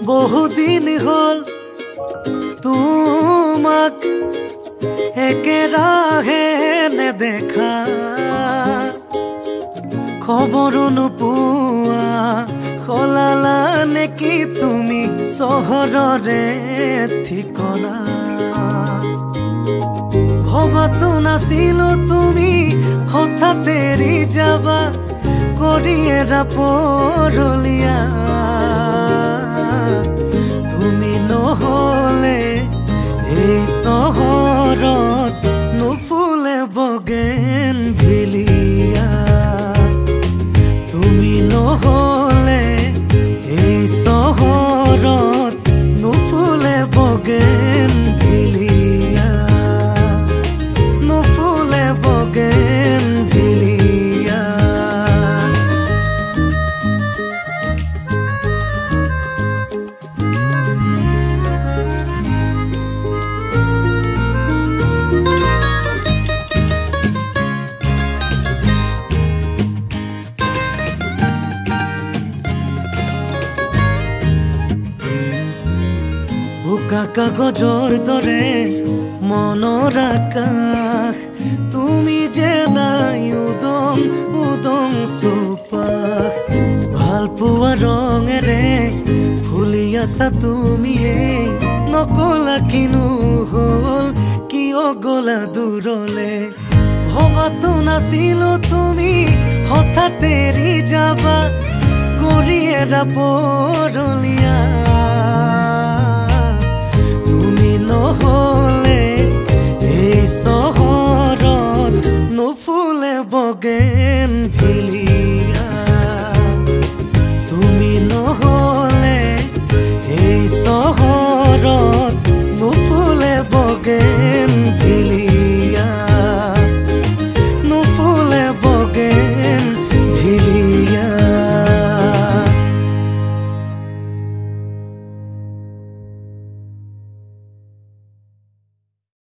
বহুদিন হল তোমাক একেৰাহে নেদেখা, খবৰো নোপোৱা সলালা নেকি তুমি চহৰৰে ঠিকনা। ভবাতো নাছিলো তুমি হঠাৎ এৰি যাবা কৰি এৰা পৰলীয়া। তুমি নহলে এই চহৰত নুফুলে বগেন ভিলিয়া। তুমি নহলে এই চহৰত নুফুলে বগেন ভিলিয়া, নুফুলে বগেন ভিলিয়া। বোকা কাগজৰ দৰে মনৰ আকাশ, তুমি যে নাই উদম উদম চৌপাশ। ভাল পোৱা ৰঙেৰে ফুলি আছা তুমিয়ে, নকলা কিনো হল কিয় গলা দূৰলে। ভবাতো নাছিলো তুমি হঠাৎ এৰি যাবা কৰি এৰা পৰলীয়া।